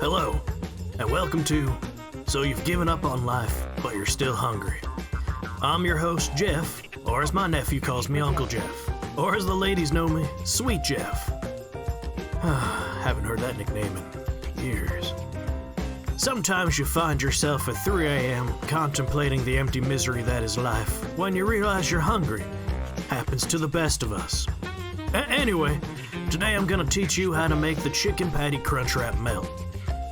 Hello, and welcome to So You've Given Up on Life, But You're Still Hungry. I'm your host, Jeff, or as my nephew calls me, Uncle Jeff, or as the ladies know me, Sweet Jeff. Haven't heard that nickname in years. Sometimes you find yourself at 3 a.m. contemplating the empty misery that is life when you realize you're hungry. Happens to the best of us. Anyway, today I'm gonna teach you how to make the chicken patty Crunchwrap melt.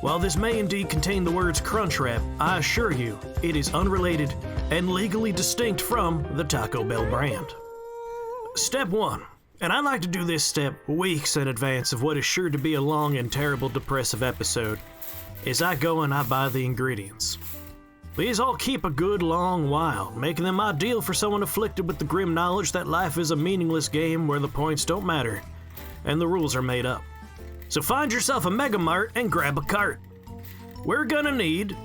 While this may indeed contain the words Crunchwrap, I assure you it is unrelated and legally distinct from the Taco Bell brand. Step 1, and I like to do this step weeks in advance of what is sure to be a long and terrible depressive episode, is I go and I buy the ingredients. These all keep a good long while, making them ideal for someone afflicted with the grim knowledge that life is a meaningless game where the points don't matter and the rules are made up. So find yourself a Mega Mart and grab a cart. We're gonna need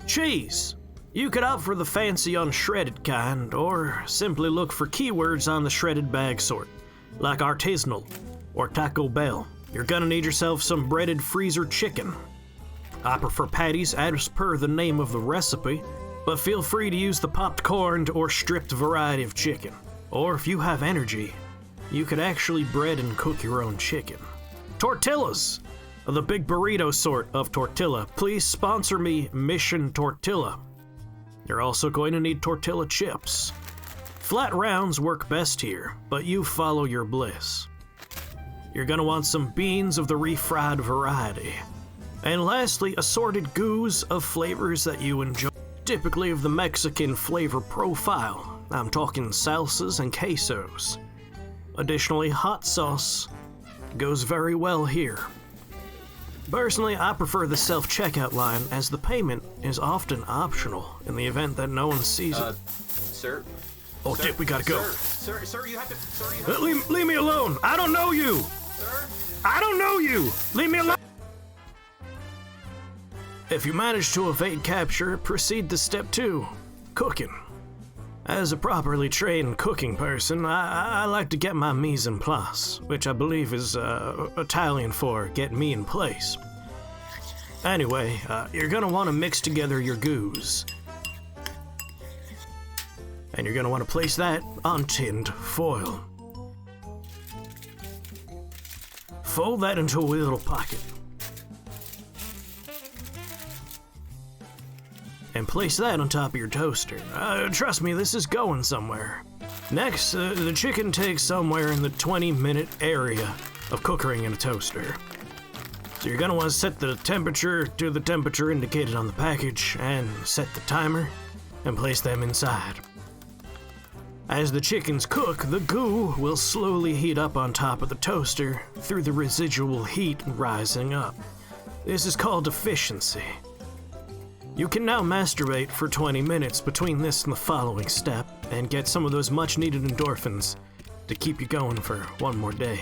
cheese. You could opt for the fancy unshredded kind, or simply look for keywords on the shredded bag sort, like artisanal or Taco Bell. You're gonna need yourself some breaded freezer chicken. I prefer patties as per the name of the recipe, but feel free to use the popped corned or stripped variety of chicken. Or if you have energy, you could actually bread and cook your own chicken. Tortillas, the big burrito sort of tortilla. Please sponsor me, Mission Tortilla. You're also going to need tortilla chips. Flat rounds work best here, but you follow your bliss. You're gonna want some beans of the refried variety. And lastly, assorted goos of flavors that you enjoy, typically of the Mexican flavor profile. I'm talking salsas and quesos. Additionally, hot sauce goes very well here. Personally, I prefer the self-checkout line as the payment is often optional in the event that no one sees it. Sir? Oh, sir, Dick, we gotta go. Sir, you have to... Leave me alone. I don't know you. Sir? I don't know you. Leave me alone. If you manage to evade capture, proceed to step 2, cooking. As a properly trained cooking person, I like to get my mise en place, which I believe is Italian for get me in place. Anyway, you're gonna want to mix together your goos. And you're gonna want to place that on tinned foil. Fold that into a little pocket. And place that on top of your toaster. Trust me, this is going somewhere. Next, the chicken takes somewhere in the 20-minute area of cooking in a toaster. So you're gonna want to set the temperature to the temperature indicated on the package and set the timer and place them inside. As the chickens cook, the goo will slowly heat up on top of the toaster through the residual heat rising up. This is called efficiency. You can now masturbate for 20 minutes between this and the following step and get some of those much needed endorphins to keep you going for one more day.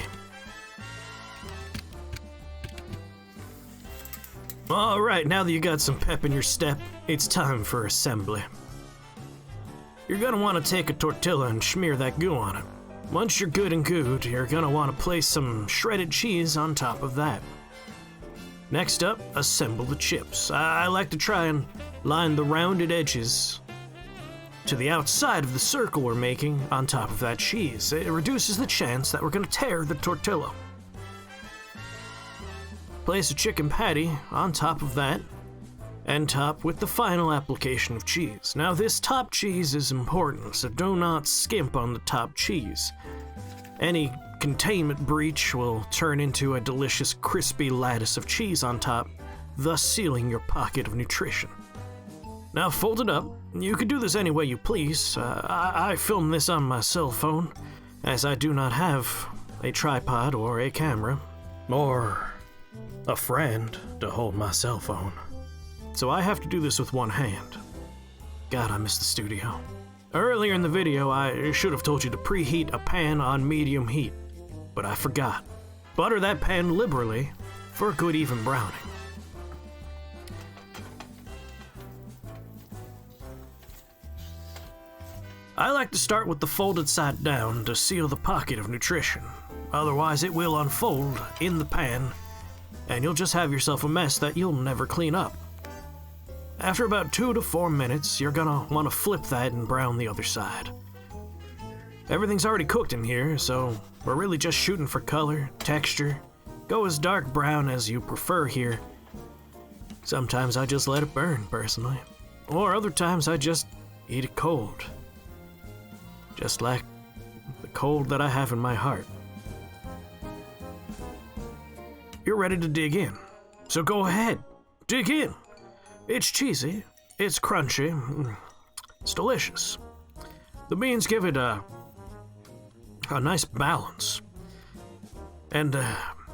Alright, now that you got some pep in your step, it's time for assembly. You're gonna want to take a tortilla and smear that goo on it. Once you're good and gooed, you're gonna want to place some shredded cheese on top of that. Next up, assemble the chips. I like to try and line the rounded edges to the outside of the circle we're making on top of that cheese. It reduces the chance that we're going to tear the tortilla. Place a chicken patty on top of that and top with the final application of cheese. Now this top cheese is important, so do not skimp on the top cheese. Any containment breach will turn into a delicious crispy lattice of cheese on top, thus sealing your pocket of nutrition. Now fold it up. You can do this any way you please. I film this on my cell phone, as I do not have a tripod or a camera, or a friend to hold my cell phone. So I have to do this with one hand. God, I miss the studio. Earlier in the video, I should have told you to preheat a pan on medium heat, but I forgot. Butter that pan liberally for a good even browning. I like to start with the folded side down to seal the pocket of nutrition. Otherwise it will unfold in the pan and you'll just have yourself a mess that you'll never clean up. After about 2 to 4 minutes, you're gonna want to flip that and brown the other side. Everything's already cooked in here, so we're really just shooting for color, texture. Go as dark brown as you prefer here. Sometimes I just let it burn, personally. Or other times I just eat it cold. Just like the cold that I have in my heart. You're ready to dig in, so go ahead, dig in. It's cheesy, it's crunchy, it's delicious. The beans give it a nice balance. And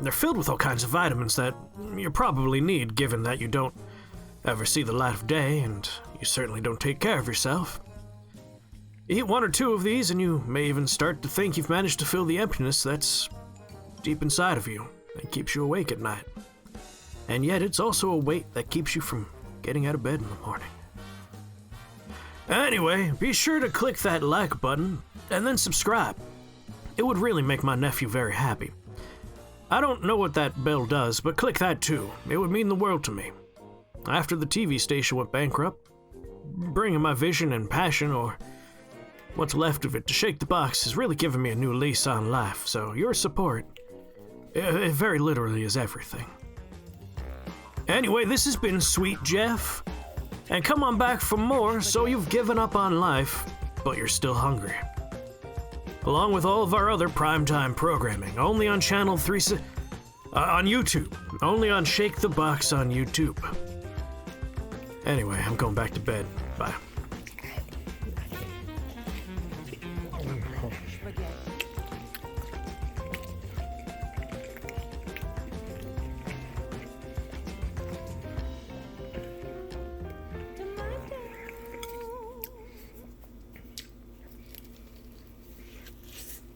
they're filled with all kinds of vitamins that you probably need, given that you don't ever see the light of day and you certainly don't take care of yourself. Eat 1 or 2 of these and you may even start to think you've managed to fill the emptiness that's deep inside of you and keeps you awake at night. And yet it's also a weight that keeps you from getting out of bed in the morning. Anyway, be sure to click that like button and then subscribe. It would really make my nephew very happy. I don't know what that bell does, but click that too. It would mean the world to me. After the TV station went bankrupt, bringing my vision and passion, or what's left of it, to shake the box has really given me a new lease on life, so your support, it very literally is everything. Anyway, this has been Sweet Jeff, and come on back for more So You've Given Up on Life, but You're Still Hungry. Along with all of our other primetime programming, only on Channel 3, on YouTube, only on Shake the Box on YouTube. Anyway, I'm going back to bed. Bye.